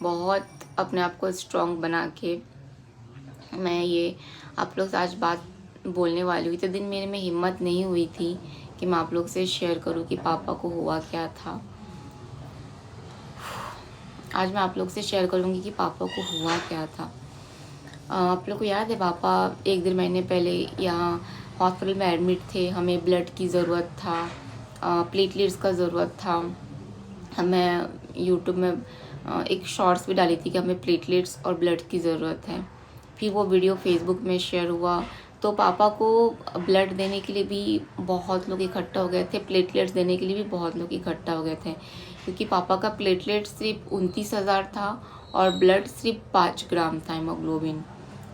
बहुत अपने आप को स्ट्रॉन्ग बना के मैं ये आप लोग से आज बात बोलने वाली हुई। तो दिन मेरे में हिम्मत नहीं हुई थी कि मैं आप लोग से शेयर करूं कि पापा को हुआ क्या था। आज मैं आप लोग से शेयर करूंगी कि पापा को हुआ क्या था। आप लोग को याद है पापा 1 डेढ़ महीने पहले यहाँ हॉस्पिटल में एडमिट थे। हमें ब्लड की ज़रूरत था, प्लेटलेट्स का ज़रूरत था। मैं यूट्यूब में एक शॉर्ट्स भी डाली थी कि हमें प्लेटलेट्स और ब्लड की ज़रूरत है। फिर वो वीडियो फेसबुक में शेयर हुआ तो पापा को ब्लड देने के लिए भी बहुत लोग इकट्ठा हो गए थे, प्लेटलेट्स देने के लिए भी बहुत लोग इकट्ठा हो गए थे, क्योंकि पापा का प्लेटलेट सिर्फ 29,000 था और ब्लड सिर्फ 5 ग्राम था हीमोग्लोबिन।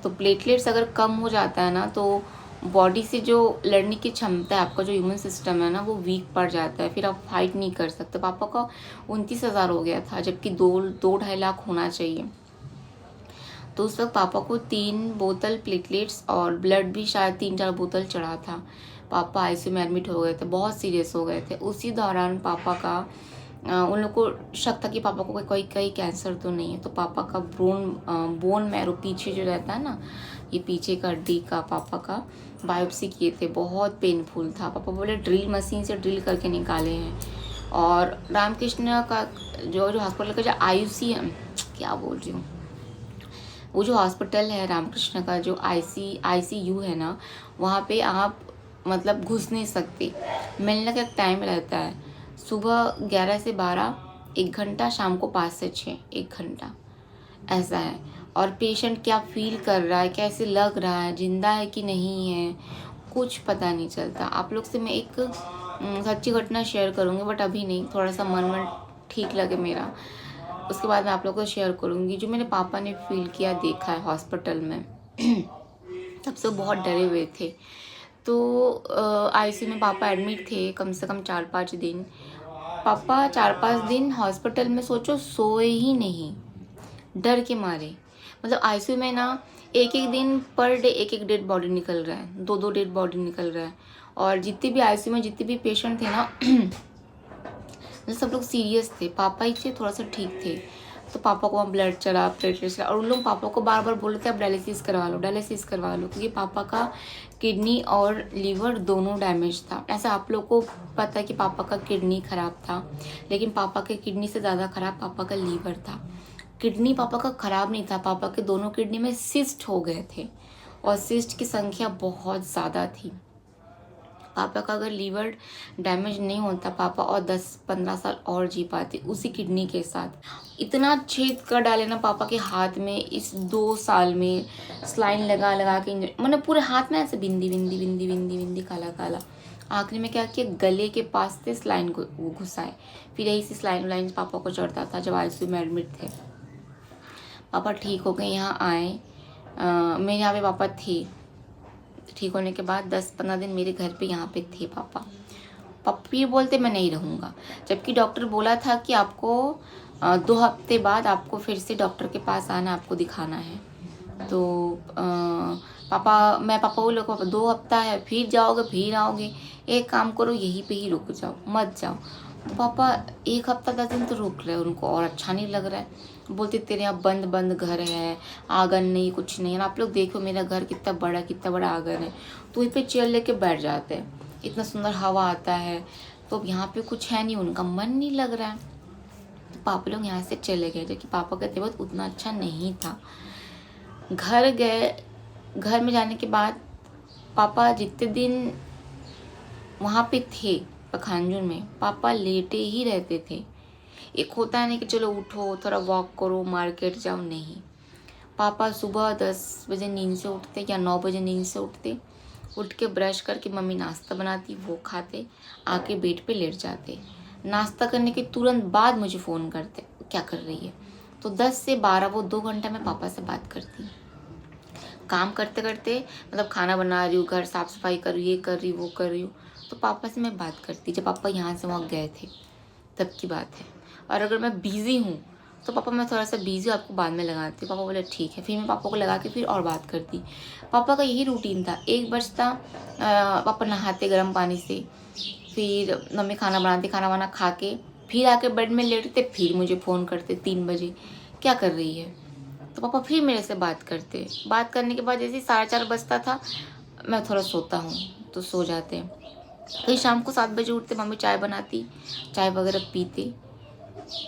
तो प्लेटलेट्स अगर कम हो जाता है ना तो बॉडी से जो लड़ने की क्षमता है, आपका जो ह्यूमन सिस्टम है ना, वो वीक पड़ जाता है, फिर आप फाइट नहीं कर सकते। पापा का 29,000 हो गया था, जबकि 2-2.5 लाख होना चाहिए। तो उस वक्त पापा को 3 बोतल प्लेटलेट्स और ब्लड भी शायद 3-4 बोतल चढ़ा था। पापा आईसीयू में एडमिट हो गए थे, बहुत सीरियस हो गए थे। उसी दौरान पापा का उन लोग को शक था कि पापा को कोई कैंसर तो नहीं है। तो पापा का बोन मैरो पीछे जो रहता है ना, ये पीछे का हड्डी का पापा का बायोप्सी किए थे। बहुत पेनफुल था। पापा बोले ड्रिल मशीन से ड्रिल करके निकाले हैं। और रामकृष्ण का जो हॉस्पिटल का जो आईयूसी है, क्या बोल रही हूँ, वो जो हॉस्पिटल है रामकृष्ण का, जो आईसीयू है ना, वहाँ पे आप मतलब घुस नहीं सकते। मिलने का एक टाइम रहता है, सुबह 11 से 12 1 घंटा, शाम को 5 से 6 1 घंटा, ऐसा है। और पेशेंट क्या फील कर रहा है, कैसे लग रहा है, जिंदा है कि नहीं है, कुछ पता नहीं चलता। आप लोग से मैं एक सच्ची घटना शेयर करूँगी, बट अभी नहीं, थोड़ा सा मन ठीक लगे मेरा, उसके बाद मैं आप लोगों को शेयर करूँगी जो मेरे पापा ने फील किया, देखा है हॉस्पिटल में। तब से बहुत डरे हुए थे। तो आईसीयू में पापा एडमिट थे कम से कम 4-5 दिन। पापा 4-5 दिन हॉस्पिटल में, सोचो, सोए ही नहीं, डर के मारे। मतलब आईसीयू में ना एक एक दिन पर डे एक एक डेड बॉडी निकल रहा है, 2-2 डेड बॉडी निकल रहा है। और जितने भी आईसीयू में जितने भी पेशेंट थे ना मतलब सब लोग सीरियस थे। पापा ही थे थोड़ा सा ठीक थे। तो पापा को वहाँ ब्लड चढ़ा, प्लेटलेट्स चढ़ा, और उन लोग पापा को बार बार बोले थे आप डायलिसिस करवा लो, डायलिसिस करवा लो, क्योंकि पापा का किडनी और लीवर दोनों डैमेज था। ऐसा आप लोग को पता है कि पापा का किडनी खराब था, लेकिन पापा के किडनी से ज़्यादा खराब पापा का लीवर था। किडनी पापा का खराब नहीं था, पापा के दोनों किडनी में सिस्ट हो गए थे, और सिस्ट की संख्या बहुत ज़्यादा थी। पापा का अगर लीवर डैमेज नहीं होता, पापा और 10-15 साल और जी पाते उसी किडनी के साथ। इतना छेद कर डाले ना पापा के हाथ में, इस 2 साल में स्लाइन लगा लगा के, मैंने पूरे हाथ में ऐसे बिंदी बिंदी बिंदी बिंदी बिंदी काला काला। आखिरी में क्या किया, गले के पास से स्लाइन को वो घुसाए। फिर यही से स्लाइन वाइन पापा को चढ़ता था जब आईसीयू में एडमिट थे। पापा ठीक हो गए, यहाँ आए, मेरे यहाँ पे पापा थे। ठीक होने के बाद 10-15 दिन मेरे घर पे यहाँ पे थे पापा। पापा फिर बोलते मैं नहीं रहूँगा, जबकि डॉक्टर बोला था कि आपको 2 हफ्ते बाद आपको फिर से डॉक्टर के पास आना, आपको दिखाना है। तो मैं पापा को लोग 2 हफ्ता है, फिर जाओगे फिर आओगे, एक काम करो यहीं पे ही रुक जाओ, मत जाओ। तो पापा 1 हफ्ता 10 दिन तो रुक रहे, उनको और अच्छा नहीं लग रहा है। बोलते तेरे यहाँ बंद बंद घर है, आंगन नहीं, कुछ नहीं है। आप लोग देखो मेरा घर कितना बड़ा आंगन है। तो वहीं पे चेयर लेके बैठ जाते हैं, इतना सुंदर हवा आता है। तो यहाँ पे कुछ है नहीं, उनका मन नहीं लग रहा है। तो पापा लोग यहाँ से चले गए, जबकि पापा का तबीयत उतना अच्छा नहीं था। घर गए, घर में जाने के बाद पापा जितने दिन वहाँ पे थे पखांजूर में, पापा लेटे ही रहते थे। एक होता है नहीं कि चलो उठो थोड़ा वॉक करो, मार्केट जाओ, नहीं। पापा सुबह 10 बजे नींद से उठते या 9 बजे नींद से उठते, उठ के ब्रश करके मम्मी नाश्ता बनाती, वो खाते, आके बेड पे लेट जाते। नाश्ता करने के तुरंत बाद मुझे फ़ोन करते, क्या कर रही है। तो 10 से 12 वो 2 घंटा मैं पापा से बात करती। काम करते करते, मतलब खाना बना रही हूँ, घर साफ सफाई कर रही हूँ, ये कर रही हूँ, वो कर रही हूँ, तो पापा से मैं बात करती जब पापा यहाँ से वहाँ गए थे, तब की बात है। और अगर मैं बिज़ी हूँ तो पापा मैं थोड़ा सा बिज़ी हूँ, आपको बाद में लगाती। पापा बोले ठीक है, फिर मैं पापा को लगा के फिर और बात करती। पापा का यही रूटीन था। 1 बजता पापा नहाते गर्म पानी से, फिर मम्मी खाना बनाती, खाना वाना खा के फिर आके बेड में लेटते, फिर मुझे फ़ोन करते 3 बजे क्या कर रही है? तो पापा फिर मेरे से बात करते। बात करने के बाद जैसे ही 4:30 बजता था, मैं थोड़ा सोता हूँ तो सो जाते। फिर शाम को 7 बजे उठते, मम्मी चाय बनाती, चाय वगैरह पीते।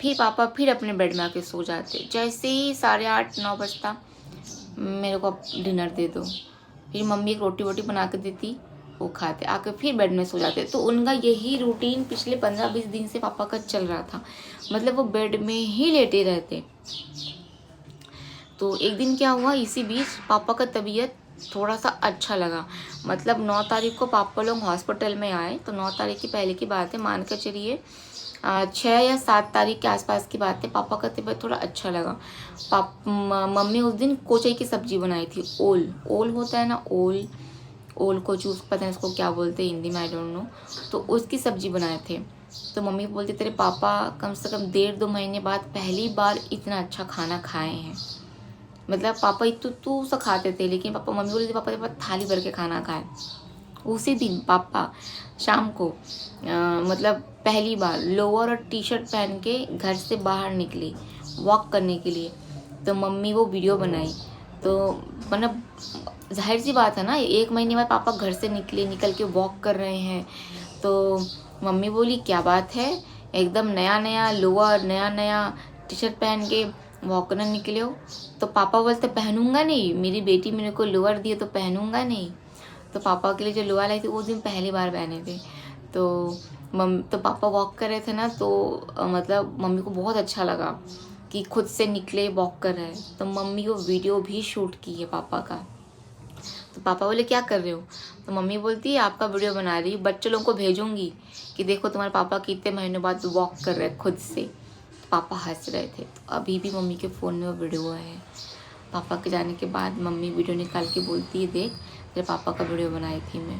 फिर पापा फिर अपने बेड में आके सो जाते। जैसे ही 8:30-9 बजता, मेरे को अब डिनर दे दो। फिर मम्मी एक रोटी वोटी बना के देती, वो खाते, आके फिर बेड में सो जाते। तो उनका यही रूटीन पिछले 15-20 दिन से पापा का चल रहा था। मतलब वो बेड में ही लेटे रहते। तो एक दिन क्या हुआ, इसी बीच पापा का तबीयत थोड़ा सा अच्छा लगा। मतलब 9 तारीख को पापा लोग हॉस्पिटल में आए। तो 9 तारीख की पहले की बात है, मान कर चलिए 6 या 7 तारीख के आसपास की बात है। पापा का तबीयत थोड़ा अच्छा लगा। मम्मी उस दिन कोचई की सब्जी बनाई थी। ओल ओल होता है ना, ओल ओल को चूस, पता नहीं उसको क्या बोलते हैं हिंदी में, आई डोंट नो। तो उसकी सब्जी बनाए थे। तो मम्मी बोलती तेरे पापा कम से कम 1.5-2 महीने बाद पहली बार इतना अच्छा खाना खाए हैं। मतलब पापा तू सा खाते थे, लेकिन पापा, मम्मी बोली थी पापा के पास थाली भर के खाना खाए। उसी दिन पापा शाम को मतलब पहली बार लोअर और टी शर्ट पहन के घर से बाहर निकले वॉक करने के लिए। तो मम्मी वो वीडियो बनाई। तो मतलब जाहिर सी बात है ना, 1 महीने बाद पापा घर से निकल के वॉक कर रहे हैं। तो मम्मी बोली क्या बात है, एकदम नया नया लोअर, नया नया टी शर्ट पहन के वॉक करने निकले हो। तो पापा बोलते पहनूंगा नहीं, मेरी बेटी मेरे को लोअर दी है तो पहनूंगा नहीं। तो पापा के लिए जो लोअर लाई थी वो दिन पहली बार पहने थे। तो पापा वॉक कर रहे थे ना, तो मतलब मम्मी को बहुत अच्छा लगा कि खुद से निकले वॉक कर रहे हैं। तो मम्मी को वीडियो भी शूट की है पापा का। तो पापा बोले क्या कर रहे हो? तो मम्मी बोलती है आपका वीडियो बना रही हूँ, बच्चे लोगों को भेजूंगी कि देखो तुम्हारे पापा कितने महीनों बाद वॉक कर रहे हैं खुद से। तो पापा हंस रहे थे। तो अभी भी मम्मी के फ़ोन में वो वीडियो है। पापा के जाने के बाद मम्मी वीडियो निकाल के बोलती है देख तेरे पापा का वीडियो बनाई थी मैं।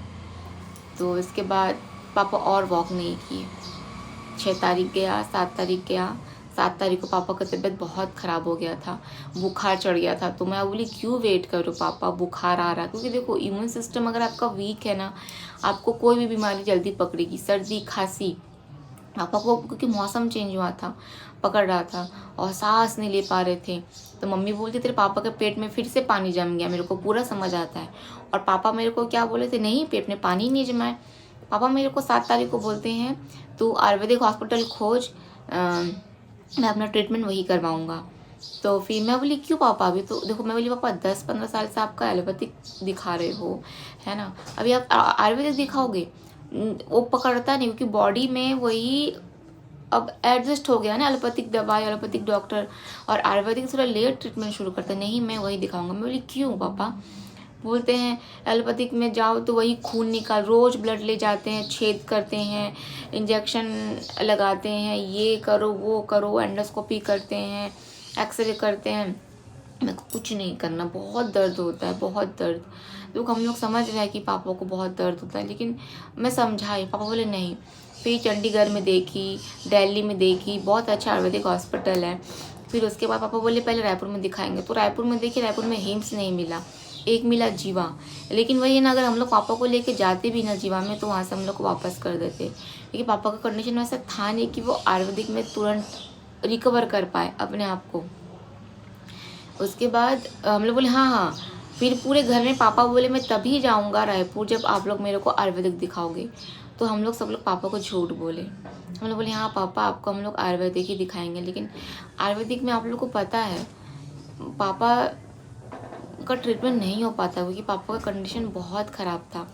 तो इसके बाद पापा और वॉक नहीं किए। 6 तारीख गया, 7 तारीख गया। 7 तारीख को पापा का तबीयत बहुत ख़राब हो गया था, बुखार चढ़ गया था। तो मैं बोली क्यों वेट करो पापा, बुखार आ रहा है। क्योंकि देखो इम्यून सिस्टम अगर आपका वीक है ना, आपको कोई भी बीमारी जल्दी पकड़ेगी। सर्दी खांसी पापा को, क्योंकि मौसम चेंज हुआ था, पकड़ रहा था और सांस नहीं ले पा रहे थे। तो मम्मी बोलती तेरे पापा के पेट में फिर से पानी जम गया। मेरे को पूरा समझ आता है। और पापा मेरे को क्या बोले थे, नहीं पेट में पानी नहीं जमा है। पापा मेरे को 7 तारीख को बोलते हैं तू आयुर्वेदिक हॉस्पिटल खोज, मैं अपना ट्रीटमेंट वही करवाऊँगा। तो फिर मैं बोली क्यों पापा? अभी तो देखो, मैं बोली पापा 10-15 साल से आपका एलोपैथिक दिखा रहे हो, है ना, अभी आप आयुर्वेदिक दिखाओगे? वो पकड़ता नहीं, क्योंकि बॉडी में वही अब एडजस्ट हो गया ना, एलोपैथिक दवाई, एलोपैथिक डॉक्टर। और आयुर्वेदिक थोड़ा लेट ट्रीटमेंट शुरू करते हैं। नहीं मैं वही दिखाऊंगा। मैं बोली क्यों पापा? बोलते हैं एलोपैथिक में जाओ तो वही खून निकाल, रोज़ ब्लड ले जाते हैं, छेद करते हैं, इंजेक्शन लगाते हैं, ये करो वो करो, एंडोस्कोपी करते हैं, एक्सरे करते हैं। मेरे को कुछ नहीं करना, बहुत दर्द होता है, बहुत दर्द। तो हम लोग समझ रहे हैं कि पापा को बहुत दर्द होता है, लेकिन मैं समझाई, पापा बोले नहीं। फिर चंडीगढ़ में देखी, दिल्ली में देखी, बहुत अच्छा आयुर्वेदिक हॉस्पिटल है। फिर उसके बाद पापा बोले पहले रायपुर में दिखाएंगे। तो रायपुर में देखिए, रायपुर में हिम्स नहीं मिला, एक मिला जीवा। लेकिन वही ना, अगर हम लोग पापा को लेके जाते भी ना जीवा में, तो वहाँ से हम लोग को वापस कर देते, क्योंकि पापा का कंडीशन वैसा था नहीं कि वो आयुर्वेदिक में तुरंत रिकवर कर पाए अपने आप को। उसके बाद हम लोग बोले हाँ हाँ। फिर पूरे घर में पापा बोले मैं तभी जाऊंगा रायपुर जब आप लोग मेरे को आयुर्वेदिक दिखाओगे। तो हम लोग सब लोग पापा को झूठ बोले। हम लोग बोले हाँ पापा आपको हम लोग आयुर्वेदिक ही दिखाएंगे। लेकिन आयुर्वेदिक में आप लोग को पता है पापा का ट्रीटमेंट नहीं हो पाता, क्योंकि पापा का कंडीशन बहुत ख़राब था।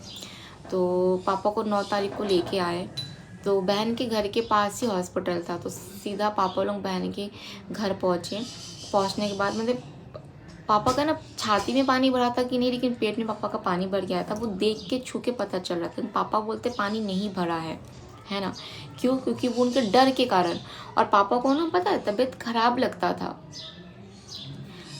तो पापा को 9 तारीख को लेके आए। तो बहन के घर के पास ही हॉस्पिटल था। तो सीधा पापा लोग बहन के घर पहुँचे। पहुँचने के बाद मतलब पापा का ना छाती में पानी भरा था कि नहीं, लेकिन पेट में पापा का पानी भर गया था। वो देख के छू के पता चल रहा था। पापा बोलते पानी नहीं भरा है ना। क्यों? क्योंकि वो उनके डर के कारण। और पापा को ना पता है तबीयत खराब लगता था,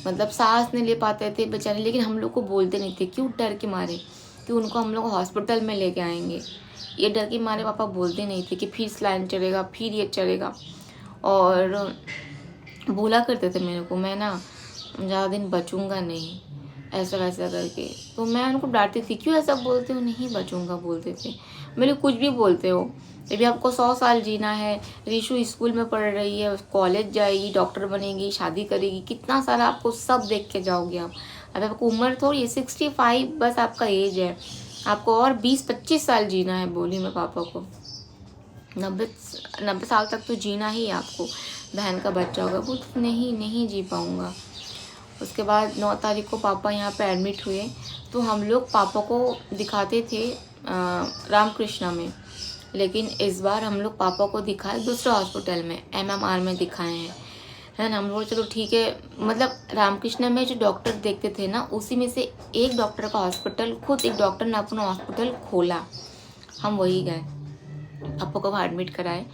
मतलब सांस नहीं ले पाते थे बेचारे। लेकिन हम लोग को बोलते नहीं थे, क्यों? डर के मारे कि उनको हम लोग हॉस्पिटल में लेके आएंगे। ये डर के मारे पापा बोलते नहीं थे कि फिर स्लाइन चलेगा, फिर ये चलेगा। और बोला करते थे मेरे को, मैं ना ज़्यादा दिन बचूंगा नहीं, ऐसा वैसा करके। तो मैं उनको डांटती थी, क्यों ऐसा बोलते हो, नहीं बचूंगा बोलते थे। मेरे कुछ भी बोलते हो, अभी आपको 100 साल जीना है। रीशु स्कूल में पढ़ रही है, कॉलेज जाएगी, डॉक्टर बनेगी, शादी करेगी, कितना सारा आपको सब देख के जाओगे आप। अभी आपको उम्र थोड़ी है, 65 बस आपका एज है, आपको और 20-25 साल जीना है। बोली मैं पापा को, 90 साल तक तो जीना ही है आपको, बहन का बच्चा होगा। बोलते नहीं जी पाऊँगा। उसके बाद 9 तारीख को पापा यहाँ पे एडमिट हुए, तो हम लोग पापा को दिखाते थे रामकृष्णा में, लेकिन इस बार हम लोग पापा को दिखाए दूसरे हॉस्पिटल में, MMR में दिखाए हैं, है ना। हम लोग चलो ठीक है, मतलब रामकृष्णा में जो डॉक्टर देखते थे ना, उसी में से एक डॉक्टर का हॉस्पिटल, खुद एक डॉक्टर ने अपना हॉस्पिटल खोला, हम वही गए, पापा को वहाँ एडमिट कराए।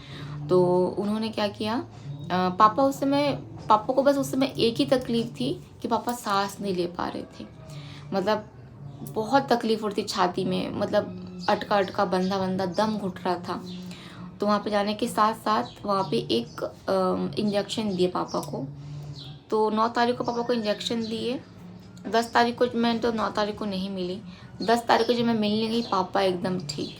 तो उन्होंने क्या किया, पापा को बस उस समय एक ही तकलीफ थी कि पापा सांस नहीं ले पा रहे थे, मतलब बहुत तकलीफ होती थी छाती में, मतलब अटका अटका बंधा बंधा दम घुट रहा था। तो वहाँ पे जाने के साथ साथ वहाँ पे एक इंजेक्शन दिए पापा को। तो 9 तारीख को पापा को इंजेक्शन दिए, 10 तारीख को मैं, तो 9 तारीख को नहीं मिली, 10 तारीख को जब मैं मिलने गई, पापा एकदम ठीक,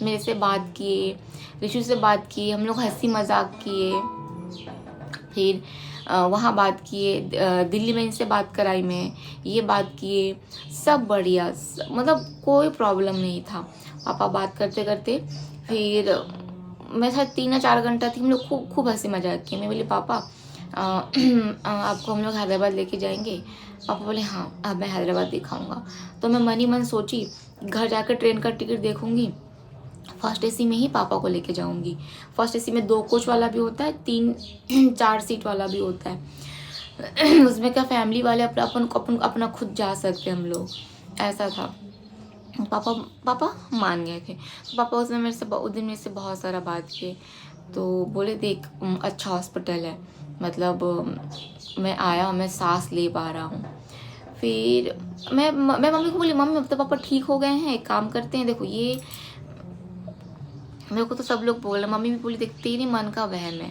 मेरे से बात किए, ऋषु से बात की, हम लोग हंसी मजाक किए, फिर वहाँ बात किए, दिल्ली में इनसे बात कराई मैं, ये बात किए, सब बढ़िया, मतलब कोई प्रॉब्लम नहीं था। पापा बात करते करते, फिर मैं शायद 3 या 4 घंटा थी, हम लोग खूब हंसी मजाक किए। मैं बोली पापा आपको हम लोग हैदराबाद लेके जाएंगे। पापा बोले हाँ, अब मैं हैदराबाद दिखाऊंगा। तो मैं मन ही मन सोची, घर जाकर ट्रेन का टिकट देखूंगी, फर्स्ट एसी में ही पापा को लेके जाऊंगी। फर्स्ट एसी में 2 कोच वाला भी होता है, 3-4 सीट वाला भी होता है। उसमें क्या फैमिली वाले अपना खुद जा सकते हम लोग, ऐसा था। पापा मान गए थे। तो पापा उस दिन मेरे से बहुत सारा बात किए। तो बोले देख, अच्छा हॉस्पिटल है, मतलब मैं आया, मैं सांस ले पा रहा हूँ। फिर मैं मम्मी को बोली, मम्मी अब तो पापा ठीक हो गए हैं, एक काम करते हैं, देखो ये मेरे को तो सब लोग बोल रहे, मम्मी भी बोली देख तेरे मन का वहम है,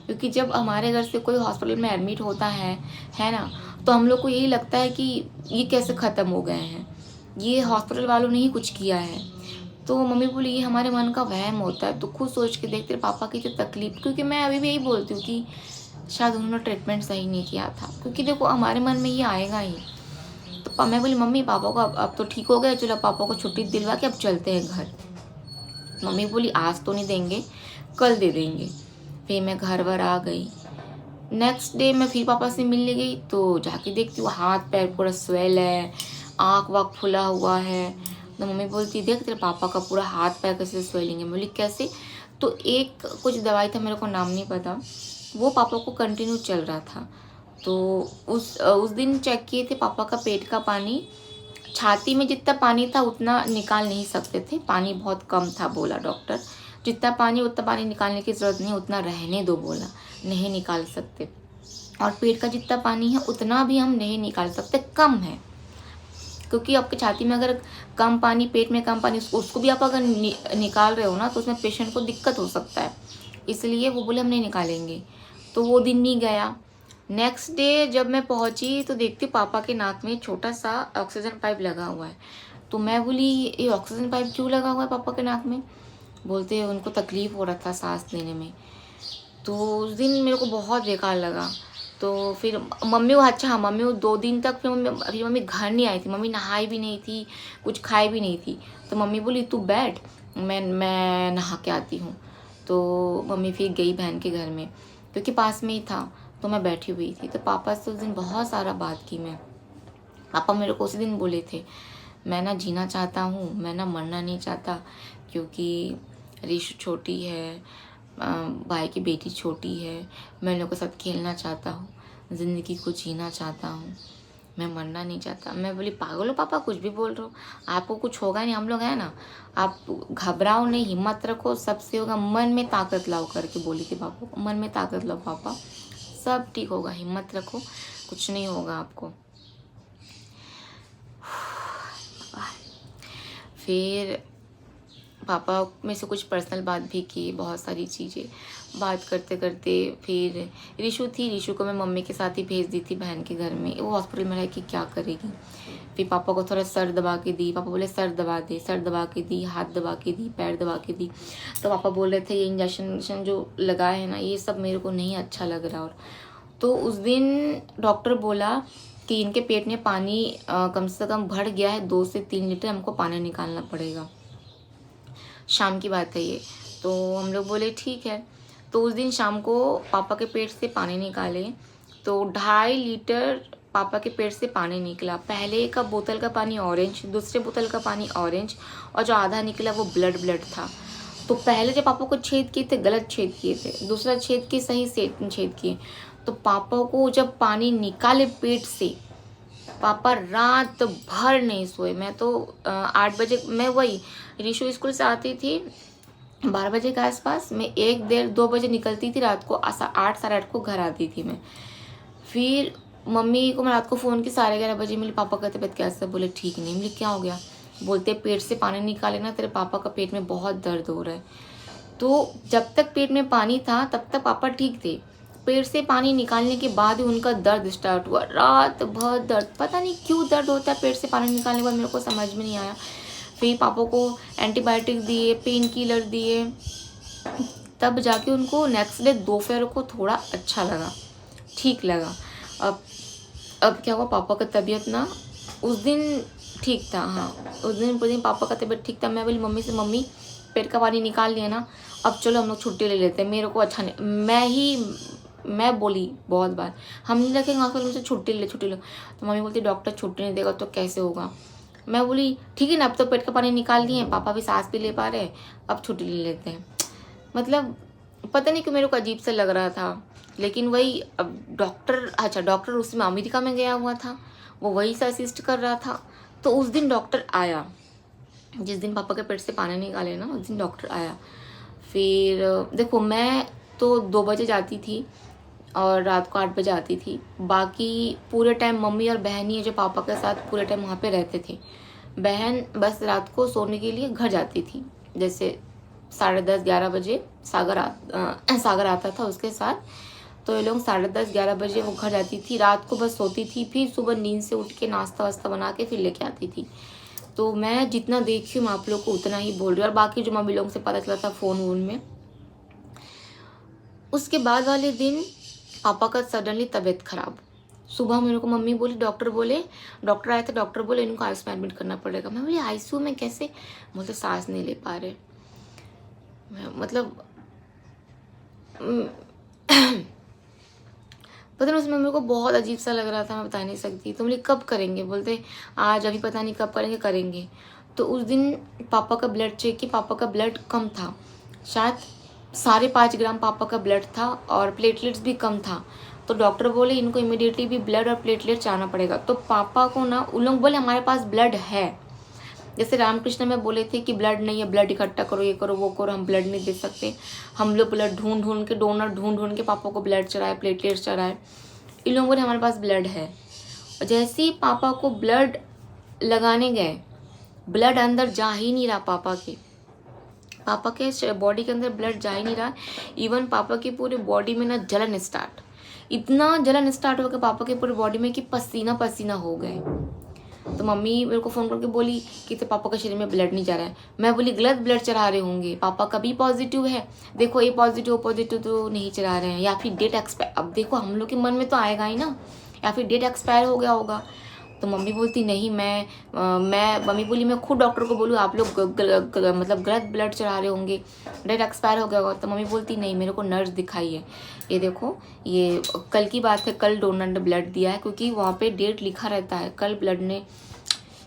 क्योंकि जब हमारे घर से कोई हॉस्पिटल में एडमिट होता है ना, तो हम लोग को यही लगता है कि ये कैसे ख़त्म हो गए हैं, ये हॉस्पिटल वालों ने ही कुछ किया है। तो मम्मी बोली ये हमारे मन का वहम होता है, तो खुद सोच के देख तेरे पापा की जो तकलीफ, क्योंकि मैं अभी भी यही बोलती हूँ कि शायद उन्होंने ट्रीटमेंट सही नहीं किया था, क्योंकि देखो हमारे मन में ये आएगा ही। तो मैं बोली मम्मी पापा को अब तो ठीक हो गए, चलो पापा को छुट्टी दिलवा के अब चलते हैं घर। मम्मी बोली आज तो नहीं देंगे, कल दे देंगे। फिर मैं घर वर आ गई। नेक्स्ट डे मैं फिर पापा से मिलने गई, तो जाके देखती हूँ हाथ पैर पूरा स्वेल है, आँख वाँख फुला हुआ है। तो मम्मी बोलती देख तेरे पापा का पूरा हाथ पैर कैसे स्वेलिंग है। बोली कैसे? तो एक कुछ दवाई था, मेरे को नाम नहीं पता, वो पापा को कंटिन्यू चल रहा था। तो उस दिन चेक किए थे पापा का पेट का पानी, छाती में जितना पानी था उतना निकाल नहीं सकते थे, पानी बहुत कम था बोला डॉक्टर, जितना पानी उतना पानी निकालने की ज़रूरत नहीं, उतना रहने दो बोला, नहीं निकाल सकते। और पेट का जितना पानी है उतना भी हम नहीं निकाल सकते, कम है, क्योंकि आपकी छाती में अगर कम पानी, पेट में कम पानी, उसको भी आप अगर निकाल रहे हो ना, तो उसमें पेशेंट को दिक्कत हो सकता है, इसलिए वो बोले हम नहीं निकालेंगे। तो वो दिन नहीं गया। नेक्स्ट डे जब मैं पहुंची तो देखती पापा के नाक में छोटा सा ऑक्सीजन पाइप लगा हुआ है। तो मैं बोली ये ऑक्सीजन पाइप क्यों लगा हुआ है पापा के नाक में? बोलते हैं उनको तकलीफ़ हो रहा था सांस लेने में। तो उस दिन मेरे को बहुत बेकार लगा। तो फिर मम्मी वो, अच्छा हाँ, मम्मी वो 2 दिन तक, फिर मम्मी घर नहीं आई थी, मम्मी नहाई भी नहीं थी, कुछ खाई भी नहीं थी। तो मम्मी बोली तू बैठ, मैं नहा के आती हूँ। तो मम्मी फिर गई बहन के घर में, क्योंकि पास में ही था, तो मैं बैठी हुई थी। तो पापा से उस दिन बहुत सारा बात की मैं। पापा मेरे को उसी दिन बोले थे मैं ना जीना चाहता हूँ, मैं ना मरना नहीं चाहता, क्योंकि ऋषु छोटी है, भाई की बेटी छोटी है, मैं लोगों के साथ खेलना चाहता हूँ, ज़िंदगी को जीना चाहता हूँ, मैं मरना नहीं चाहता। मैं बोली पागल हो पापा, कुछ भी बोल रहे हो, आपको कुछ होगा नहीं, हम लोग हैं ना, आप घबराओ नहीं, हिम्मत रखो, सबसे होगा, मन में ताकत लाओ करके बोली थी पापा को, मन में ताकत लाओ पापा, सब ठीक होगा, हिम्मत रखो, कुछ नहीं होगा आपको। फिर पापा में से कुछ पर्सनल बात भी की, बहुत सारी चीज़ें। बात करते करते फिर रिशु थी, रिशु को मैं मम्मी के साथ ही भेज दी थी बहन के घर में। वो हॉस्पिटल में रह के क्या करेगी। फिर पापा को थोड़ा सर दबा के दी, पापा बोले सर दबा दे, सर दबा के दी, हाथ दबा के दी, पैर दबा के दी। तो पापा बोल रहे थे ये इंजेक्शन जो लगाए है ना, ये सब मेरे को नहीं अच्छा लग रहा। और तो उस दिन डॉक्टर बोला कि इनके पेट में पानी कम से कम बढ़ गया है, 2 से 3 लीटर हमको पानी निकालना पड़ेगा। शाम की बात है ये। तो हम लोग बोले ठीक है। तो उस दिन शाम को पापा के पेट से पानी निकाले, तो 2.5 लीटर पापा के पेट से पानी निकला। पहले का बोतल का पानी ऑरेंज, दूसरे बोतल का पानी ऑरेंज, और जो आधा निकला वो ब्लड था। तो पहले जब पापा को छेद किए थे गलत छेद किए थे, दूसरा छेद किए सही से छेद किए। तो पापा को जब पानी निकाले पेट से, पापा रात भर नहीं सोए। मैं तो 8 बजे, मैं वही रिशु स्कूल से आती थी 12 बजे के आसपास, मैं 1-1:30-2 बजे निकलती थी रात को, 8 साढ़े 8 को घर आती थी मैं। फिर मम्मी को मैं रात को फ़ोन की 11:30 बजे मिली, पापा का तबीयत कैसा, बोले ठीक नहीं। मिली क्या हो गया, बोलते पेट से पानी निकाले ना, तेरे पापा का पेट में बहुत दर्द हो रहा है। तो जब तक पेट में पानी था तब तक पापा ठीक थे। पेट से पानी निकालने के बाद ही उनका दर्द स्टार्ट हुआ, रात भर दर्द। पता नहीं क्यों दर्द होता है पेट से पानी निकालने के बाद, मेरे को समझ में नहीं आया। फिर पापा को एंटीबायोटिक दिए, पेन किलर दिए, तब जाके उनको नेक्स्ट डे दोपहर को थोड़ा अच्छा लगा, ठीक लगा। अब क्या हुआ, पापा का तबीयत ना उस दिन ठीक था। हाँ, उस दिन पूरे दिन पापा का तबीयत ठीक था। मैं बोली मम्मी से, मम्मी पेट का पानी निकाल लिया ना, अब चलो हम लोग छुट्टी ले लेते हैं, मेरे को अच्छा नहीं। मैं बोली बहुत बार, हम नहीं रखेंगे हॉस्पिटल में, से छुट्टी ले। तो मम्मी बोलती डॉक्टर छुट्टी नहीं देगा तो कैसे होगा। मैं बोली ठीक है ना, अब तो पेट का पानी निकाल दिए, पापा भी सांस भी ले पा रहे, अब छुट्टी ले लेते हैं। मतलब पता नहीं क्यों मेरे को अजीब सा लग रहा था। लेकिन वही, अब डॉक्टर उसमें अमेरिका में गया हुआ था, वो वही से असिस्ट कर रहा था। तो उस दिन डॉक्टर आया, जिस दिन पापा के पेट से पानी निकाले ना, उस दिन डॉक्टर आया। फिर देखो, मैं तो 2 बजे जाती थी और रात को 8 बजे आती थी। बाकी पूरे टाइम मम्मी और बहन ही जो पापा के साथ पूरे टाइम वहाँ पे रहते थे। बहन बस रात को सोने के लिए घर जाती थी, जैसे 10:30-11 बजे सागर आता था उसके साथ। तो ये लोग 10:30-11 बजे वो घर जाती थी, रात को बस सोती थी, फिर सुबह नींद से उठ के नाश्ता वास्ता बना के फिर लेके आती थी। तो मैं जितना देखी हूँ आप लोग को उतना ही बोल रही हूँ। और बाकी जो मम्मी लोगों से पता चला था फ़ोन वोन में। उसके बाद वाले दिन पापा का सडनली तबीयत खराब। सुबह मेरे को मम्मी बोली, डॉक्टर आए थे, डॉक्टर बोले इनको आईसीयू में एडमिट करना पड़ेगा। मैं बोली आईसीयू में कैसे, मुझे सांस नहीं ले पा रहे। मतलब पता नहीं, उसमें मेरे को बहुत अजीब सा लग रहा था, मैं बता नहीं सकती। तो बोली कब करेंगे, बोलते आज, अभी पता नहीं कब करेंगे। तो उस दिन पापा का ब्लड चेक किया, पापा का ब्लड कम था, शायद 5.5 ग्राम पापा का ब्लड था, और प्लेटलेट्स भी कम था। तो डॉक्टर बोले इनको इमीडिएटली भी ब्लड और प्लेटलेट चाहना पड़ेगा। तो पापा को ना उन लोग बोले हमारे पास ब्लड है, जैसे रामकृष्ण में बोले थे कि ब्लड नहीं है, ब्लड इकट्ठा करो, ये करो वो करो, हम ब्लड नहीं दे सकते। हम लोग ब्लड ढूंढ के, डोनर ढूंढ के पापा को ब्लड चढ़ाए, प्लेटलेट्स चढ़ाए। इन लोगों ने हमारे पास ब्लड है। जैसे ही पापा को ब्लड लगाने गए, ब्लड अंदर जा ही नहीं रहा, पापा के बॉडी के अंदर ब्लड जा ही नहीं रहा। इवन पापा की पूरी बॉडी में ना जलन स्टार्ट, इतना जलन स्टार्ट हो गया पापा के पूरी बॉडी में कि पसीना पसीना हो गए। तो मम्मी मेरे को फ़ोन करके बोली कि तो पापा के शरीर में ब्लड नहीं जा रहा है। मैं बोली गलत ब्लड चढ़ा रहे होंगे, पापा का भी पॉजिटिव है, देखो ए पॉजिटिव तो नहीं चढ़ा रहे हैं, या फिर डेट एक्सपायर। अब देखो हम लोग के मन में तो आएगा ही ना, या फिर डेट एक्सपायर हो गया होगा। तो मम्मी बोलती नहीं, मम्मी बोली मैं खुद डॉक्टर को बोलूँ आप लोग मतलब गलत ब्लड चढ़ा रहे होंगे, डेट एक्सपायर हो गया होगा। तो मम्मी बोलती नहीं, मेरे को नर्स दिखाई है, ये देखो ये कल की बात है, कल डोनर ने ब्लड दिया है, क्योंकि वहाँ पे डेट लिखा रहता है,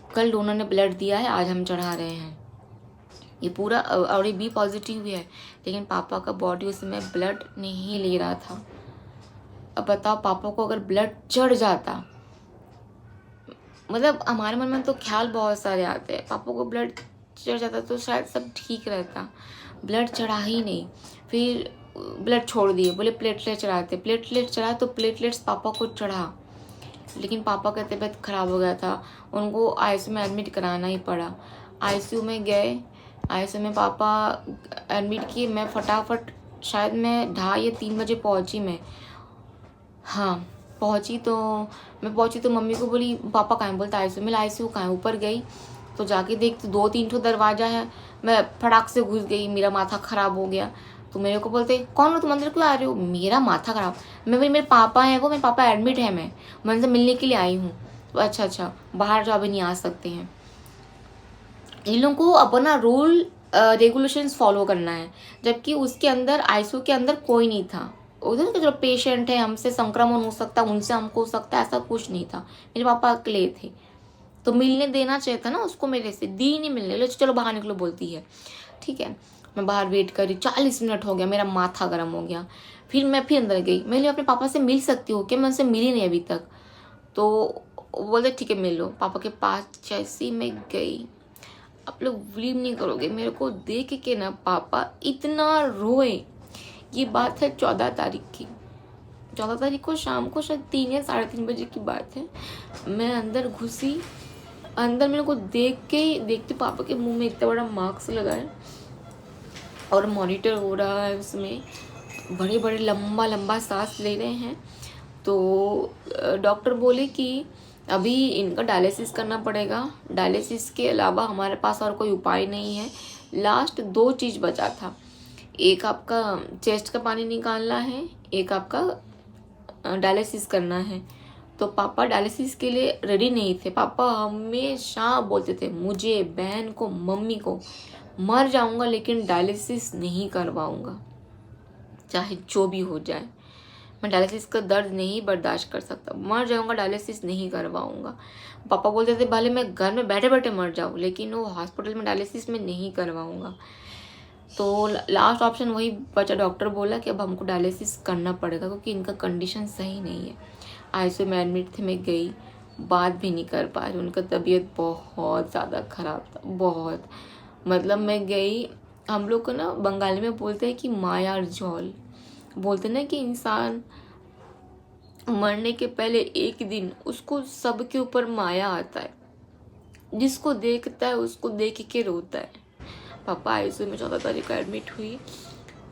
कल डोनर ने ब्लड दिया है, आज हम चढ़ा रहे हैं। ये पूरा, और ये बी पॉजिटिव भी है, लेकिन पापा का बॉडी उस समय ब्लड नहीं ले रहा था। अब बताओ पापा को अगर ब्लड चढ़ जाता, मतलब हमारे मन में तो ख्याल बहुत सारे आते हैं, पापा को ब्लड चढ़ जाता तो शायद सब ठीक रहता। ब्लड चढ़ा ही नहीं, फिर ब्लड छोड़ दिए, बोले प्लेटलेट चढ़ाते, प्लेटलेट चढ़ा तो प्लेटलेट्स पापा को चढ़ा, लेकिन पापा का तबीयत खराब हो गया था, उनको आईसीयू में एडमिट कराना ही पड़ा। आईसीयू में गए, आईसीयू में पापा एडमिट किए, मैं फटाफट शायद मैं 2:30 या 3 बजे पहुँची मैं। हाँ, पहुँची तो मम्मी को बोली पापा कहाँ हैं? बोलता आईसीयू। मैं आईसीयू कहाँ है? ऊपर गई तो जाके देख तो 2-3 ठो दरवाज़ा है। मैं फटाक से घुस गई, मेरा माथा ख़राब हो गया। तो मेरे को बोलते कौन हो तुम, अंदर क्यों आ रहे हो? मेरा माथा ख़राब। मैं बोली मेरे पापा हैं वो, मेरे पापा एडमिट है, मैं उनसे मिलने के लिए आई हूँ। तो अच्छा बाहर जाओ, अभी नहीं आ सकते हैं। इन लोगों को अपना रूल रेगुलेशंस फॉलो करना है, जबकि उसके अंदर आईसीयू के अंदर कोई नहीं था। उधर के जो पेशेंट है, हमसे संक्रमण हो सकता, उनसे हमको हो सकता, ऐसा कुछ नहीं था। मेरे पापा अकेले थे, तो मिलने देना चाहिए था ना उसको, मेरे से दी नहीं मिलने। लो चलो बाहर निकलो बोलती है। ठीक है, मैं बाहर वेट करी, 40 मिनट हो गया, मेरा माथा गर्म हो गया। फिर मैं अंदर गई, मैं अपने पापा से मिल सकती हूँ क्या? मैं उनसे मिली नहीं अभी तक। तो बोलते ठीक है मिल लो। पापा के पास जैसी मैं गई, आप लोग बिलीव नहीं करोगे, मेरे को देख के ना पापा इतना रोए। ये बात है 14 तारीख की। 14 तारीख को शाम को शायद 3 या 3:30 बजे की बात है। मैं अंदर घुसी, अंदर मेरे को देखते पापा के मुंह में इतना बड़ा मास्क लगा है और मॉनिटर हो रहा है, उसमें बड़े बड़े लंबा लंबा सांस ले रहे हैं। तो डॉक्टर बोले कि अभी इनका डायलिसिस करना पड़ेगा, डायलिसिस के अलावा हमारे पास और कोई उपाय नहीं है। लास्ट 2 चीज़ बचा था, एक आपका चेस्ट का पानी निकालना है, एक आपका डायलिसिस करना है। तो पापा डायलिसिस के लिए रेडी नहीं थे। पापा हमेशा बोलते थे मुझे, बहन को, मम्मी को, मर जाऊंगा लेकिन डायलिसिस नहीं करवाऊंगा, चाहे जो भी हो जाए। मैं डायलिसिस का दर्द नहीं बर्दाश्त कर सकता, मर जाऊंगा, डायलिसिस नहीं करवाऊंगा। पापा बोलते थे भले मैं घर में बैठे बैठे मर जाऊँ, लेकिन वो हॉस्पिटल में डायलिसिस में नहीं करवाऊंगा। तो लास्ट ऑप्शन वही बचा। डॉक्टर बोला कि अब हमको डायलिसिस करना पड़ेगा क्योंकि इनका कंडीशन सही नहीं है। आईसीयू में एडमिट थे, मैं गई, बात भी नहीं कर पा रही। उनका तबीयत बहुत ज़्यादा ख़राब था, बहुत। मतलब मैं गई, हम लोग को ना बंगाली में बोलते हैं कि मायार जौल, बोलते ना कि इंसान मरने के पहले एक दिन उसको सबके ऊपर माया आता है, जिसको देखता है उसको देख के रोता है। पापा आईसीयू में 14 तारीख को एडमिट हुई।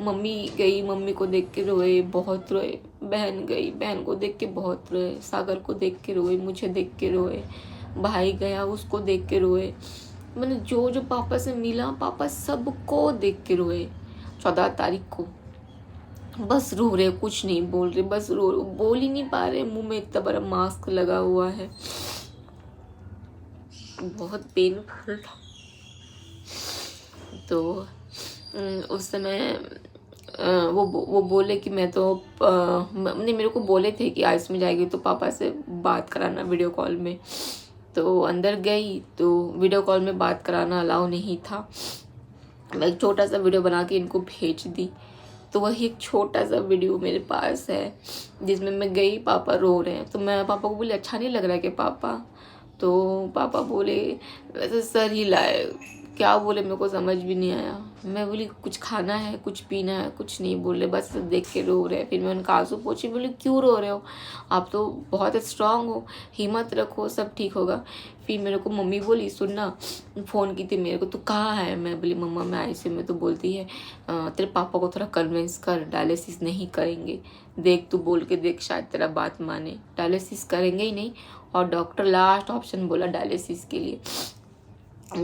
मम्मी गई, मम्मी को देख के रोए, बहुत रोए। बहन गई, बहन को देख के बहुत रोए। सागर को देख के रोए, मुझे देख के रोए। भाई गया, उसको देख के रोए। मैंने जो जो पापा से मिला, पापा सबको देख के रोए। 14 तारीख को बस रो रहे, कुछ नहीं बोल रहे, बस रो, बोल ही नहीं पा रहे, मुंह में इतना बड़ा मास्क लगा हुआ है। बहुत पेनफुल था। तो उस समय वो बोले कि मैं तो नहीं, मेरे को बोले थे कि आईसीयू में जाएगी तो पापा से बात कराना वीडियो कॉल में। तो अंदर गई तो वीडियो कॉल में बात कराना अलाउ नहीं था। मैं एक छोटा सा वीडियो बना के इनको भेज दी। तो वही एक छोटा सा वीडियो मेरे पास है जिसमें मैं गई, पापा रो रहे हैं। तो मैं पापा को बोली अच्छा नहीं लग रहा है कि पापा? तो पापा बोले वैसे सर ही लाए, क्या बोले मेरे को समझ भी नहीं आया। मैं बोली कुछ खाना है, कुछ पीना है? कुछ नहीं बोले, बस देख के रो रहे। फिर मैं उनका आंसू पोंछी, बोली क्यों रो रहे हो? आप तो बहुत स्ट्रांग हो, हिम्मत रखो, सब ठीक होगा। फिर मेरे को मम्मी बोली सुनना, फ़ोन की थी मेरे को, तो कहाँ है? मैं बोली मम्मा मैं आईसीयू में। तो बोलती है तेरे पापा को थोड़ा कन्विंस कर, डायलिसिस नहीं करेंगे, देख तू बोल के देख, शायद तेरा बात माने। डायलिसिस करेंगे ही नहीं, और डॉक्टर लास्ट ऑप्शन बोला डायलिसिस के लिए।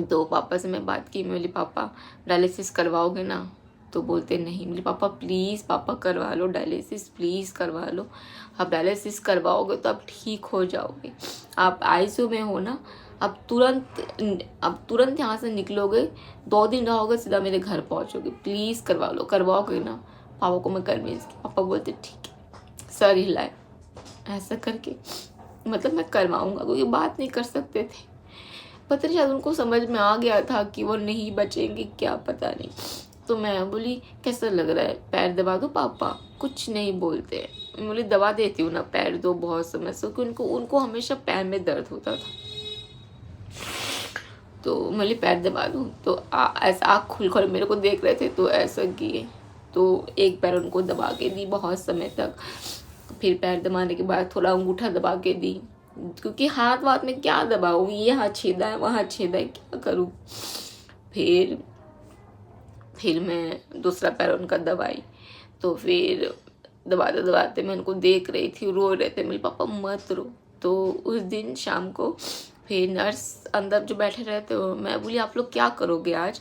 तो पापा से मैं बात की, मैं बोली पापा डायलिसिस करवाओगे ना? तो बोलते नहीं। बोली पापा प्लीज़, पापा करवा लो डायलिसिस, प्लीज़ करवा लो। आप डायलिसिस करवाओगे तो आप ठीक हो जाओगे। आप आईसीयू में हो ना, अब तुरंत यहाँ से निकलोगे, 2 दिन रहोगे, सीधा मेरे घर पहुँचोगे। प्लीज़ करवा लो, करवाओगे ना? पापा को मैं कन्विंस की। पापा बोलते ठीक है, सर हिलाए ऐसा करके, मतलब मैं करवाऊँगा, क्योंकि बात नहीं कर सकते थे। पता नहीं, शायद उनको समझ में आ गया था कि वो नहीं बचेंगे, क्या पता नहीं। तो मैं बोली कैसा लग रहा है, पैर दबा दो पापा? कुछ नहीं बोलते। मैं बोली दबा देती हूँ ना, पैर दो, बहुत समय से, क्योंकि उनको हमेशा पैर में दर्द होता था। तो मैं बोली पैर दबा दूँ? तो ऐसा आँख खुल कर मेरे को देख रहे थे, तो ऐसा किए। तो एक पैर उनको दबा के दी बहुत समय तक। फिर पैर दबाने के बाद थोड़ा अंगूठा दबा के दी, क्योंकि हाथ वाथ में क्या दबाऊँ, यहाँ छेदा है वहाँ छेदा है, क्या करूँ। फिर मैं दूसरा पैर उनका दबाई। तो फिर दबाते दबाते मैं उनको देख रही थी, रो रहे थे, मेरे पापा मत रो। तो उस दिन शाम को फिर नर्स अंदर जो बैठे रहते हो, मैं बोली आप लोग क्या करोगे आज?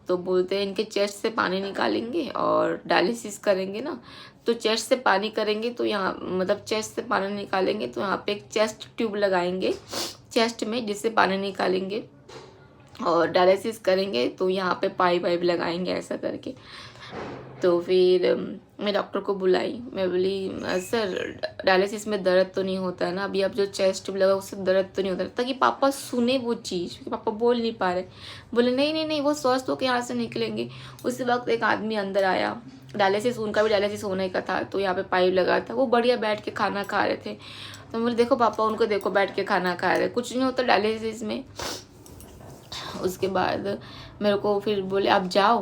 तो बोलते हैं इनके चेस्ट से पानी निकालेंगे और डायलिसिस करेंगे ना, तो चेस्ट से पानी करेंगे तो यहाँ मतलब चेस्ट से पानी निकालेंगे तो यहाँ पे एक चेस्ट ट्यूब लगाएंगे चेस्ट में, जिससे पानी निकालेंगे, और डायलिसिस करेंगे तो यहाँ पे पाइप वाइप लगाएंगे ऐसा करके। तो फिर मैं डॉक्टर को बुलाई, मैं बोली सर डायलिसिस में दर्द तो नहीं होता है ना? अभी आप जो चेस्ट ट्यूब लगा उससे दर्द तो नहीं होता है? ताकि पापा सुने वो चीज़, क्योंकि पापा बोल नहीं पा रहे। बोले नहीं नहीं नहीं, वो स्वस्थ होकर यहाँ से निकलेंगे। उसी वक्त एक आदमी अंदर आया, डायलिसिस उनका भी डायलिसिस होने का था, तो यहाँ पे पाइप लगा था। वो बढ़िया बैठ के खाना खा रहे थे। तो मैं बोले देखो पापा, उनको देखो बैठ के खाना खा रहे, कुछ नहीं होता डायलिसिस में। उसके बाद मेरे को फिर बोले आप जाओ,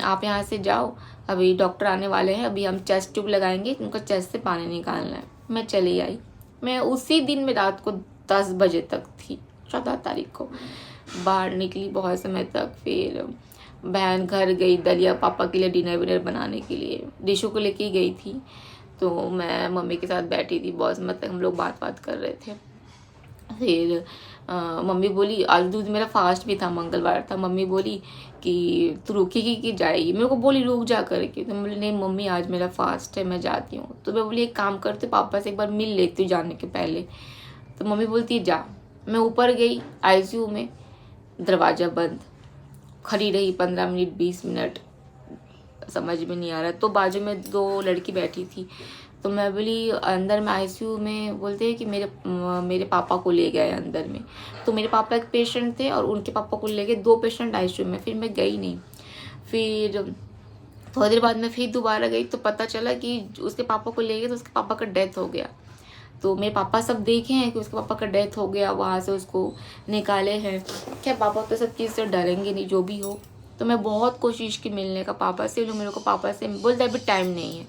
आप यहाँ से जाओ, अभी डॉक्टर आने वाले हैं, अभी हम चेस्ट ट्यूब लगाएंगे, उनको चेस्ट से पानी निकालना है। मैं चली आई। मैं उसी दिन में रात को 10 बजे तक थी, 14 तारीख को बाहर निकली बहुत समय तक। फिर बहन घर गई दलिया पापा के लिए डिनर विनर बनाने के लिए, डिशू को लेके गई थी। तो मैं मम्मी के साथ बैठी थी, बहुत समय तक हम लोग बात कर रहे थे। फिर मम्मी बोली, आज दूध मेरा फास्ट भी था, मंगलवार था। मम्मी बोली कि तू रुकेगी कि जाएगी? मेरे को बोली रुक जा करके। तो मैं बोली नहीं मम्मी आज मेरा फास्ट है, मैं जाती हूँ। तो मैं बोली एक काम करते, पापा से एक बार मिल लेती हूँ जाने के पहले। तो मम्मी बोलती है जा। मैं ऊपर गई आईसीयू में, दरवाज़ा बंद, खड़ी रही 15 मिनट 20 मिनट, समझ में नहीं आ रहा। तो बाजू में 2 लड़की बैठी थी। तो मैं बोली अंदर में आईसीयू में, बोलते हैं कि मेरे पापा को ले गए अंदर में। तो मेरे पापा एक पेशेंट थे और उनके पापा को ले गए, 2 पेशेंट आईसीयू में। फिर मैं गई नहीं। फिर थोड़ी देर बाद मैं फिर दोबारा गई तो पता चला कि उसके पापा को ले गए तो उसके पापा का डेथ हो गया। तो मेरे पापा सब देखे हैं कि उसके पापा का डेथ हो गया, वहाँ से उसको निकाले हैं। क्या पापा तो सब चीज़ से डरेंगे नहीं, जो भी हो। तो मैं बहुत कोशिश की मिलने का पापा से, जो मेरे को पापा से बोलते अभी टाइम नहीं है,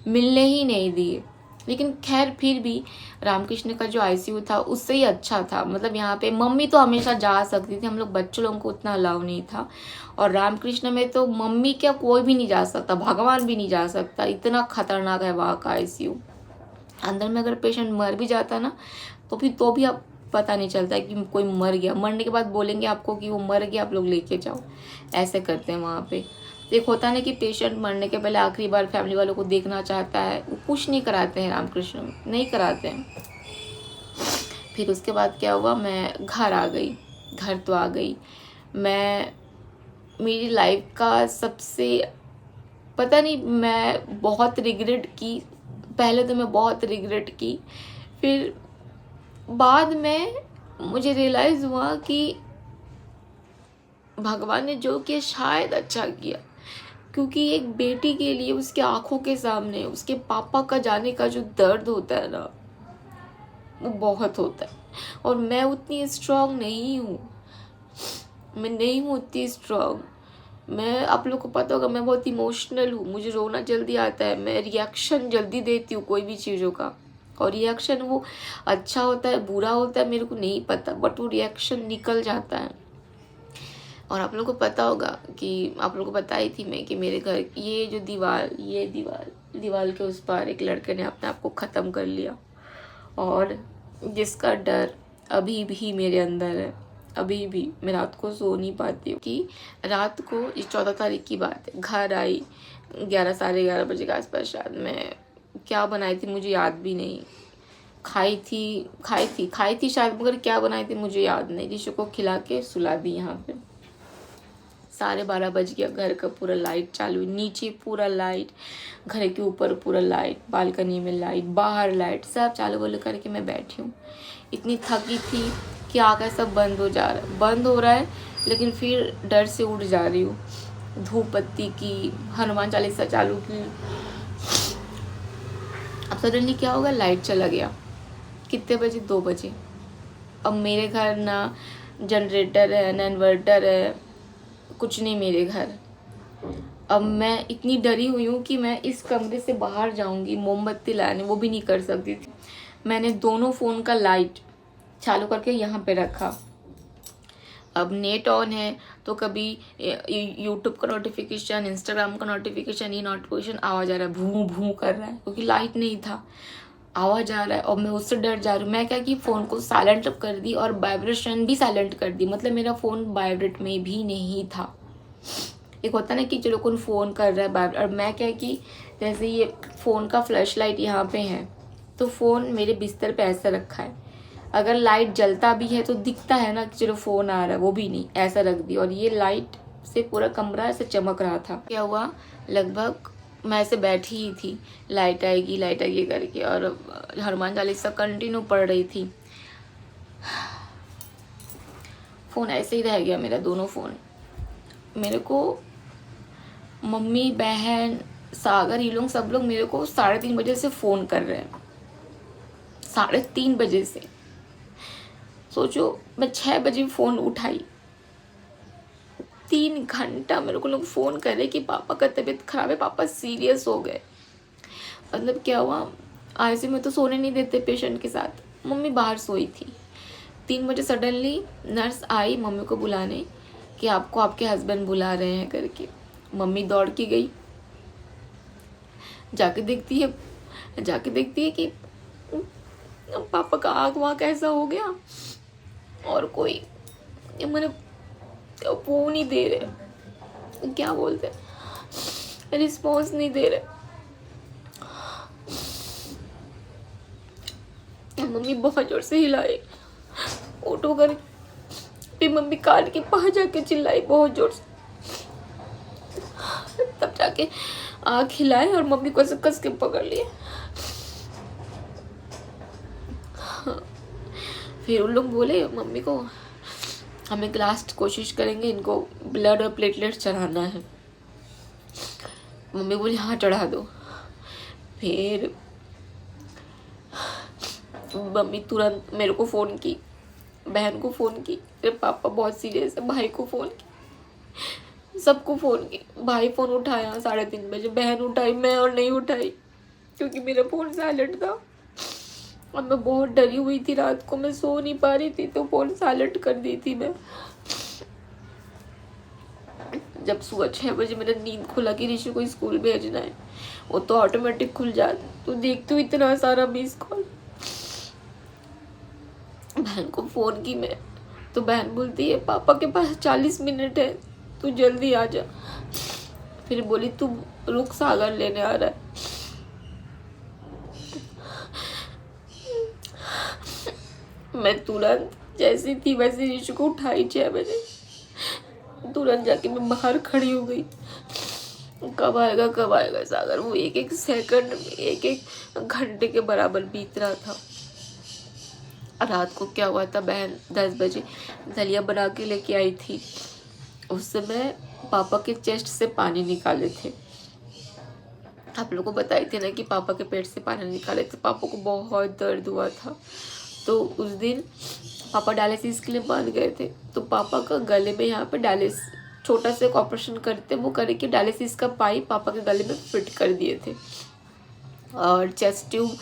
मिलने ही नहीं दिए। लेकिन खैर फिर भी रामकृष्ण का जो आईसीयू था उससे ही अच्छा था। मतलब यहाँ पे मम्मी तो हमेशा जा सकती थी, हम लोग बच्चों लोगों को उतना अलाउ नहीं था। और रामकृष्ण में तो मम्मी क्या कोई भी नहीं जा सकता, भगवान भी नहीं जा सकता, इतना खतरनाक है वहाँ का आईसीयू। अंदर में अगर पेशेंट मर भी जाता ना तो भी आप पता नहीं चलता कि कोई मर गया। मरने के बाद बोलेंगे आपको कि वो मर गया, आप लोग लेके जाओ, ऐसे करते हैं वहाँ पे। एक होता है ना कि पेशेंट मरने के पहले आखिरी बार फैमिली वालों को देखना चाहता है, वो कुछ नहीं कराते हैं, रामकृष्ण में नहीं कराते हैं। फिर उसके बाद क्या हुआ, मैं घर आ गई। घर तो आ गई मैं, मेरी लाइफ का सबसे, पता नहीं, मैं बहुत रिग्रेट की। पहले तो मैं बहुत रिग्रेट की, फिर बाद में मुझे रियलाइज़ हुआ कि भगवान ने जो किया शायद अच्छा किया। क्योंकि एक बेटी के लिए उसके आंखों के सामने उसके पापा का जाने का जो दर्द होता है ना, वो बहुत होता है। और मैं उतनी स्ट्रांग नहीं हूँ, मैं नहीं हूँ उतनी स्ट्रांग। मैं, आप लोग को पता होगा, मैं बहुत इमोशनल हूँ, मुझे रोना जल्दी आता है, मैं रिएक्शन जल्दी देती हूँ कोई भी चीज़ों का। और रिएक्शन वो अच्छा होता है बुरा होता है मेरे को नहीं पता, बट वो रिएक्शन निकल जाता है। और आप लोगों को पता होगा कि आप लोगों को बताई थी मैं कि मेरे घर ये जो दीवार के उस पार एक लड़के ने अपने आप को ख़त्म कर लिया, और जिसका डर अभी भी मेरे अंदर है। अभी भी मैं रात को सो नहीं पाती हूँ। कि रात को, इस 14 तारीख की बात है, घर आई 11 साढ़े 11 बजे के आसपास शायद। मैं क्या बनाई थी मुझे याद भी नहीं, खाई थी शायद, मगर क्या बनाई थी मुझे याद नहीं। ऋषु को खिला के सुला दी। यहाँ पे 12:30 बज गया, घर का पूरा लाइट चालू, नीचे पूरा लाइट, घर के ऊपर पूरा लाइट, बालकनी में लाइट, बाहर लाइट, सब चालू वालू करके मैं बैठी हूँ। इतनी थकी थी कि आँखें सब बंद हो रहा है, लेकिन फिर डर से उठ जा रही हूँ। धूप बत्ती की, हनुमान चालीसा चालू की। अब सडनली क्या होगा, लाइट चला गया। कितने बजे? 2 बजे। अब मेरे घर ना जनरेटर है ना इन्वर्टर है, कुछ नहीं मेरे घर। अब मैं इतनी डरी हुई हूँ कि मैं इस कमरे से बाहर जाऊंगी मोमबत्ती लाने, वो भी नहीं कर सकती थी। मैंने दोनों फ़ोन का लाइट चालू करके यहाँ पे रखा। अब नेट ऑन है तो कभी यूट्यूब का नोटिफिकेशन, इंस्टाग्राम का नोटिफिकेशन, ये नोटिफिकेशन आवाज़ आ रहा है, भूं भूं कर रहा है क्योंकि लाइट नहीं था, आवाज़ आ रहा है और मैं उससे डर जा रही हूँ। मैं क्या कि फ़ोन को साइलेंट कर दी और वाइब्रेशन भी साइलेंट कर दी, मतलब मेरा फ़ोन वाइब्रेट में भी नहीं था। एक होता ना कि चलो कौन फ़ोन कर रहा है वाइब्रेट, और मैं क्या कि जैसे ये फ़ोन का फ्लैश लाइट यहाँ पे है तो फ़ोन मेरे बिस्तर पे ऐसा रखा है, अगर लाइट जलता भी है तो दिखता है ना कि चलो फ़ोन आ रहा है, वो भी नहीं, ऐसा रख दी। और ये लाइट से पूरा कमरा ऐसे चमक रहा था। क्या हुआ, लगभग मैं ऐसे बैठी ही थी, लाइट आएगी करके, और हनुमान चालीसा कंटिन्यू पढ़ रही थी। फ़ोन ऐसे ही रह गया मेरा, दोनों फ़ोन। मेरे को मम्मी, बहन, सागर, ये लोग सब लोग मेरे को 3:30 बजे से फ़ोन कर रहे हैं, 3:30 बजे से। सोचो, मैं 6 बजे फ़ोन उठाई, 3 घंटा मेरे को लोग फ़ोन कर रहे कि पापा का तबीयत खराब है, पापा सीरियस हो गए। मतलब क्या हुआ, आईसीयू में तो सोने नहीं देते पेशेंट के साथ, मम्मी बाहर सोई थी। 3 बजे सडनली नर्स आई मम्मी को बुलाने कि आपको आपके हस्बैंड बुला रहे हैं करके। मम्मी दौड़ के गई, जाके देखती है कि पापा का आँख वहाँ कैसा हो गया, और कोई मैंने वो नहीं दे रहे, क्या बोलते, रिस्पॉन्स नहीं दे रहे। मम्मी बहुत जोर से हिलाई, उठो कर, फिर मम्मी काट के बाहर जाके चिल्लाई बहुत जोर से, तब जाके आँख हिलाए और मम्मी को कस के पकड़ लिए। फिर उन लोग बोले मम्मी को, हमें लास्ट कोशिश करेंगे, इनको ब्लड और प्लेटलेट्स चढ़ाना है। मम्मी बोली हाँ चढ़ा दो। फिर मम्मी तुरंत मेरे को फ़ोन की, बहन को फ़ोन की, मेरे पापा बहुत सीरियस है, भाई को फ़ोन की, सबको फ़ोन की। भाई फ़ोन उठाया 3:30 बजे, बहन उठाई, मैं और नहीं उठाई क्योंकि मेरा फ़ोन साइलेंट था और मैं बहुत डरी हुई थी। रात को मैं सो नहीं पा रही थी तो फ़ोन साइलेंट कर दी थी मैं। जब सुबह 6 बजे मेरा नींद खुला कि ऋषि को स्कूल भेजना है, वो तो ऑटोमेटिक खुल जाता, तो देखती हूँ इतना सारा मिस कॉल। बहन को फ़ोन की मैं, तो बहन बोलती है पापा के पास 40 मिनट है, तू जल्दी आ जा। फिर बोली तू रुक, सागर लेने आ रहा है। मैं तुरंत जैसी थी वैसे ऋषि को उठाई 6 बजे, तुरंत जाके मैं बाहर खड़ी हो गई। कब आएगा सागर, वो एक एक सेकंड, एक एक घंटे के बराबर बीत रहा था। रात को क्या हुआ था, बहन 10 बजे दलिया बना के लेके आई थी, उस समय पापा के चेस्ट से पानी निकाले थे। आप लोगों को बताई थी ना कि पापा के पेट से पानी निकाले थे, पापा को बहुत दर्द हुआ था। तो उस दिन पापा डायलिसिस के लिए बंद गए थे, तो पापा का गले में यहाँ पे डायलिसिस छोटा सा ऑपरेशन करते, वो करके डायलिसिस का पाइप पापा के गले में फिट कर दिए थे और चेस्ट ट्यूब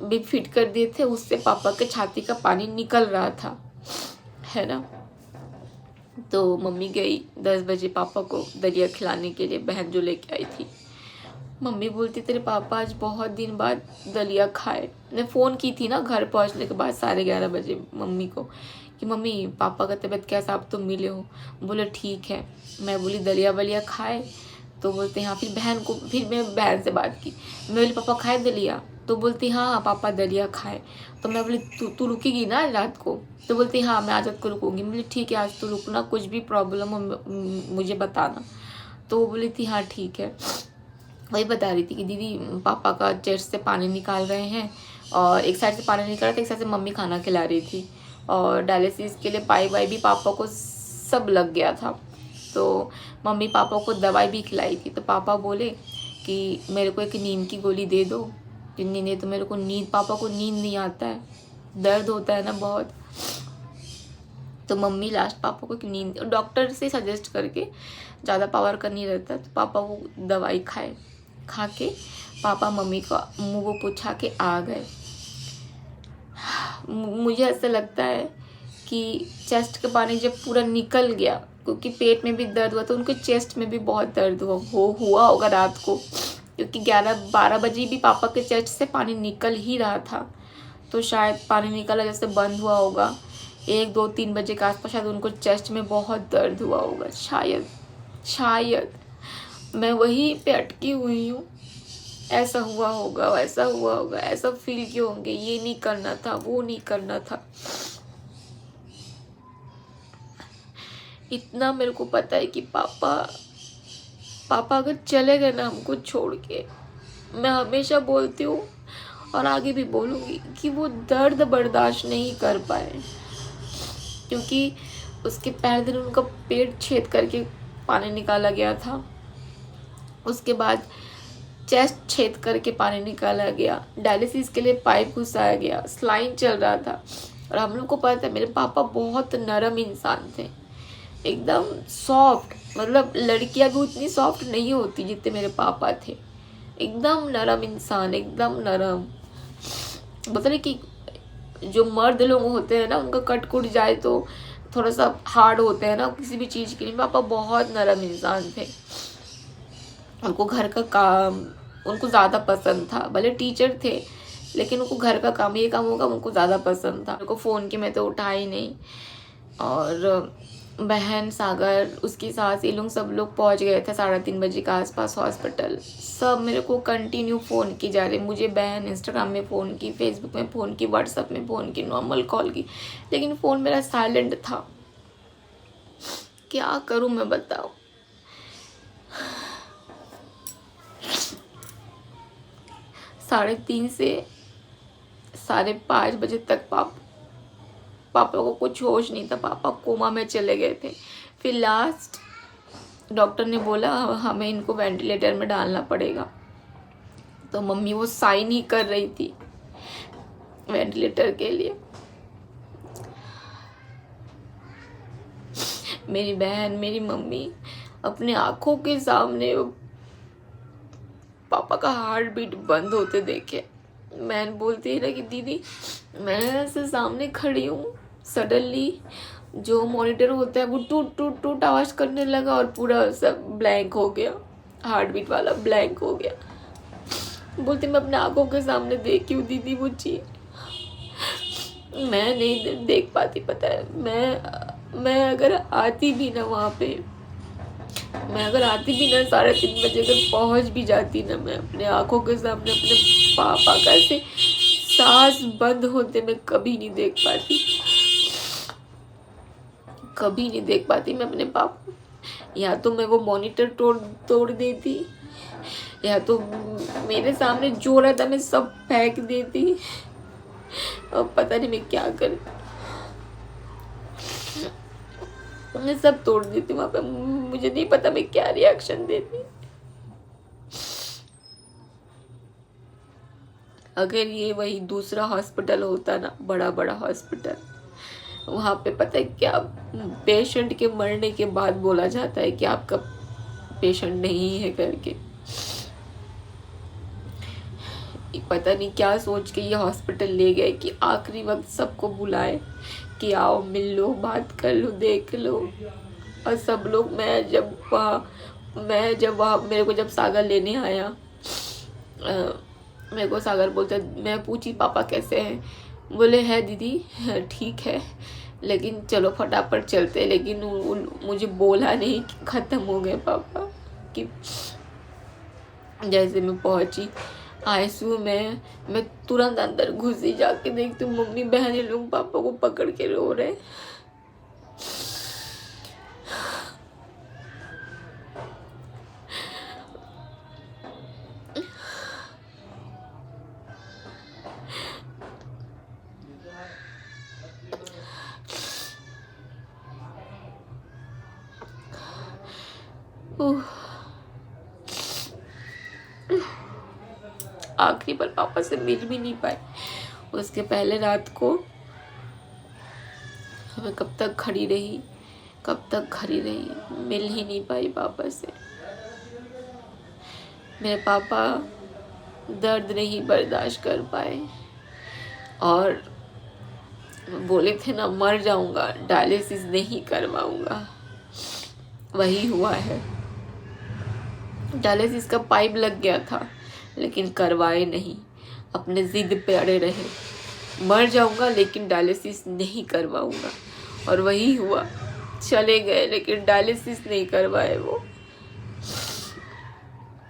भी फिट कर दिए थे। उससे पापा के छाती का पानी निकल रहा था, है ना। तो मम्मी गई 10 बजे पापा को दलिया खिलाने के लिए, बहन जो लेके आई थी। मम्मी बोलती तेरे पापा आज बहुत दिन बाद दलिया खाए। मैं फ़ोन की थी ना घर पहुंचने के बाद 11:30 बजे मम्मी को कि मम्मी पापा का तबीयत कैसा, आप तो मिले हो। बोले ठीक है। मैं बोली दलिया वलिया खाए, तो बोलते हाँ। फिर मैं बहन से बात की, मैं बोली पापा खाए दलिया, तो बोलती हाँ पापा दलिया खाए। तो मैं बोली तू रुकेगी ना रात को, तो बोलती हाँ मैं आज रात को रुकूंगी। बोली ठीक है आज तो रुकना, कुछ भी प्रॉब्लम हो मुझे बताना। तो वो बोली थी हाँ ठीक है। वही बता रही थी कि दीदी पापा का चेस्ट से पानी निकाल रहे हैं, और एक साइड से पानी निकल रहा था, एक साइड से मम्मी खाना खिला रही थी, और डायलिसिस के लिए पाइप वाई भी पापा को सब लग गया था। तो मम्मी पापा को दवाई भी खिलाई थी। तो पापा बोले कि मेरे को एक नींद की गोली दे दो, नहीं तो मेरे को पापा को नींद नहीं आता है, दर्द होता है ना बहुत। तो मम्मी लास्ट पापा को नींद, डॉक्टर से सजेस्ट करके, ज़्यादा पावर का नहीं रहता, तो पापा वो दवाई खा के पापा मम्मी का मुँह वो पूछा के आ गए। मुझे ऐसा लगता है कि चेस्ट का पानी जब पूरा निकल गया, क्योंकि पेट में भी दर्द हुआ तो उनके चेस्ट में भी बहुत दर्द हुआ होगा रात को, क्योंकि 11-12 बजे भी पापा के चेस्ट से पानी निकल ही रहा था। तो शायद पानी निकला जैसे बंद हुआ होगा 1-2-3 बजे के आसपास, शायद उनको चेस्ट में बहुत दर्द हुआ होगा, शायद मैं वहीं पे अटकी हुई हूँ। ऐसा हुआ होगा, वैसा हुआ होगा, ऐसा फील क्यों होंगे, ये नहीं करना था, वो नहीं करना था। इतना मेरे को पता है कि पापा अगर चले गए ना हमको छोड़ के, मैं हमेशा बोलती हूँ और आगे भी बोलूँगी कि वो दर्द बर्दाश्त नहीं कर पाए, क्योंकि उसके पहले दिन उनका पेट छेद करके पानी निकाला गया था, उसके बाद चेस्ट छेद करके पानी निकाला गया, डायलिसिस के लिए पाइप घुसाया गया, स्लाइन चल रहा था। और हम लोग को पता है मेरे पापा बहुत नरम इंसान थे, एकदम सॉफ्ट, मतलब लड़कियां भी उतनी सॉफ्ट नहीं होती जितने मेरे पापा थे, एकदम नरम इंसान, एकदम नरम। मतलब कि जो मर्द लोग होते हैं ना, उनका कट कुट जाए तो थोड़ा सा हार्ड होते हैं ना किसी भी चीज़ के लिए, पापा बहुत नरम इंसान थे। उनको घर का काम उनको ज़्यादा पसंद था, भले टीचर थे लेकिन उनको घर का काम, ये काम होगा उनको ज़्यादा पसंद था। उनको फ़ोन की मैं तो उठा ही नहीं। और बहन सागर, उसकी सास, ये लोग सब लोग पहुंच गए थे 3:30 बजे के आसपास हॉस्पिटल। सब मेरे को कंटिन्यू फ़ोन की जा रही, मुझे बहन इंस्टाग्राम में फ़ोन की, फेसबुक में फ़ोन की, व्हाट्सएप में फ़ोन की, नॉर्मल कॉल की, लेकिन फ़ोन मेरा साइलेंट था। क्या करूँ मैं, बताओ। 3:30 से 5:30 बजे तक पापा को कुछ होश नहीं था, पापा कोमा में चले गए थे। फिर लास्ट डॉक्टर ने बोला हमें इनको वेंटिलेटर में डालना पड़ेगा, तो मम्मी वो साइन ही कर रही थी वेंटिलेटर के लिए। मेरी बहन, मेरी मम्मी अपने आंखों के सामने पापा का हार्ट बीट बंद होते देखे। मैं बोलती है ना कि दीदी मैं ऐसे सामने खड़ी हूँ, सडनली जो मॉनिटर होता है वो टूट टूट टूट आवाज करने लगा और पूरा सब ब्लैंक हो गया, हार्ट बीट वाला ब्लैंक हो गया। बोलती मैं अपने आंखों के सामने देखी हूँ दीदी वो चीज, मैं नहीं देख पाती। पता है मैं अगर आती भी ना वहाँ पे, मैं अगर आती भी ना 3:30 बजे, अगर पहुँच भी जाती ना, मैं अपने आंखों के सामने अपने पापा का ऐसे सांस बंद होते मैं कभी नहीं देख पाती, कभी नहीं देख पाती मैं अपने पापा। या तो मैं वो मॉनिटर तोड़ देती, या तो मेरे सामने जो रहता मैं सब फेंक देती, और पता नहीं मैं क्या करती, मैं सब तोड़ देती वहां पे। मुझे नहीं पता मैं क्या रिएक्शन देती। अगर ये वही दूसरा हॉस्पिटल होता ना, बड़ा हॉस्पिटल, वहाँ पे पता है क्या, पेशेंट के मरने के बाद बोला जाता है कि आपका पेशेंट नहीं है करके। पता नहीं क्या सोच के ये हॉस्पिटल ले गए कि आखिरी वक्त सबको बुलाए कि आओ मिल लो, बात कर लो, देख लो। और सब लोग, मैं जब वहाँ मेरे को जब सागर लेने आया, मेरे को सागर बोलते, मैं पूछी पापा कैसे हैं, बोले है दीदी ठीक है, लेकिन चलो फटाफट चलते। लेकिन मुझे बोला नहीं कि ख़त्म हो गए पापा। कि जैसे मैं पहुंची आईसीयू में, मैं तुरंत अंदर घुसी, जाके देखती हूँ मम्मी बहन लोग पापा को पकड़ के रो रहे। आखिरी बार पापा से मिल भी नहीं पाए। उसके पहले रात को मैं कब तक खड़ी रही, मिल ही नहीं पाई पापा से। मेरे पापा दर्द नहीं बर्दाश्त कर पाए और बोले थे ना मर जाऊंगा, डायलिसिस नहीं करवाऊंगा, वही हुआ है। डायलिसिस का पाइप लग गया था लेकिन करवाए नहीं, अपने जिद पे अड़े रहे, मर जाऊंगा लेकिन डायलिसिस नहीं करवाऊंगा, और वही हुआ। चले गए लेकिन डायलिसिस नहीं करवाए, वो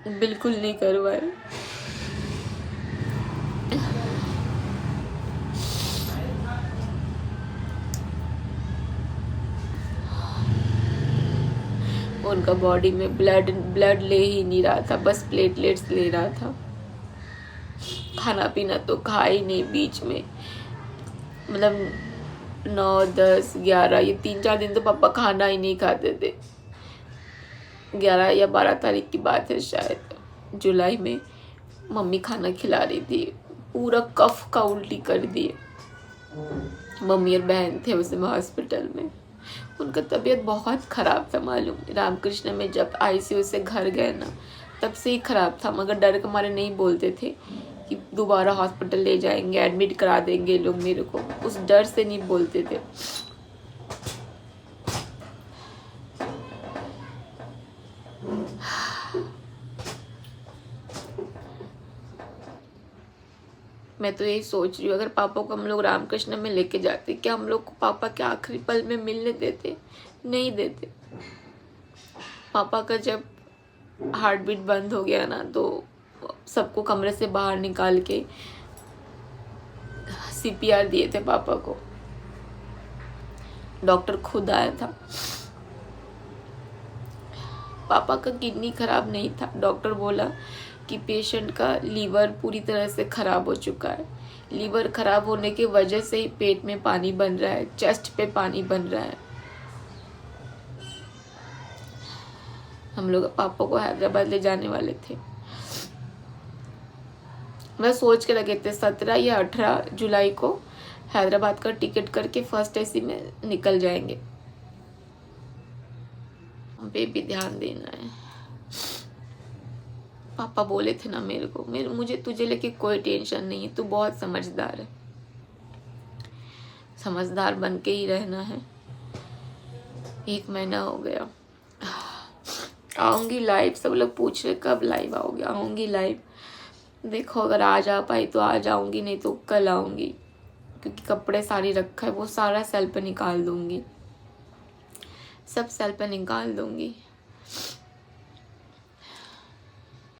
बिल्कुल नहीं करवाए। उनका बॉडी में ब्लड ले ही नहीं रहा था, बस प्लेटलेट्स ले रहा था। खाना पीना तो खा ही नहीं बीच में, मतलब 9, 10, 11 ये 3-4 दिन तो पापा खाना ही नहीं खाते थे। 11 या 12 तारीख की बात है शायद, जुलाई में मम्मी खाना खिला रही थी, पूरा कफ का उल्टी कर दिए। मम्मी और बहन थे उस समय हॉस्पिटल में। उनका तबीयत बहुत ख़राब था मालूम। रामकृष्ण में जब आईसीयू से घर गए ना, तब से ही ख़राब था, मगर डर के मारे नहीं बोलते थे कि दोबारा हॉस्पिटल ले जाएंगे, एडमिट करा देंगे लोग मेरे को, उस डर से नहीं बोलते थे। मैं तो यही सोच रही हूँ, अगर पापा को हम लोग रामकृष्ण में लेके जाते, क्या हम लोग को पापा के आखिरी पल में मिलने देते? नहीं देते। पापा का जब हार्ट बीट बंद हो गया ना, तो सबको कमरे से बाहर निकाल के सीपीआर दिए थे पापा को। डॉक्टर खुद आया था। पापा का किडनी खराब नहीं था, डॉक्टर बोला कि पेशेंट का लीवर पूरी तरह से खराब हो चुका है। लीवर खराब होने की वजह से ही पेट में पानी बन रहा है, चेस्ट पे पानी बन रहा है। हम लोग पापा को हैदराबाद ले जाने वाले थे। मैं सोच के लगे थे 17 या 18 जुलाई को हैदराबाद का टिकट करके फर्स्ट एसी में निकल जाएंगे। हम पे भी ध्यान देना है। पापा बोले थे ना मेरे को, मुझे तुझे लेके कोई टेंशन नहीं है, तू बहुत समझदार है, समझदार बन के ही रहना है। 1 महीना हो गया। आऊंगी लाइव, सब लोग पूछ रहे कब लाइव आओगे। आऊंगी लाइव, देखो अगर आज आ पाई तो आज आऊंगी, नहीं तो कल आऊंगी, क्योंकि कपड़े सारे रखा है वो सारा सेल पे निकाल दूंगी, सब सेल पे निकाल दूंगी।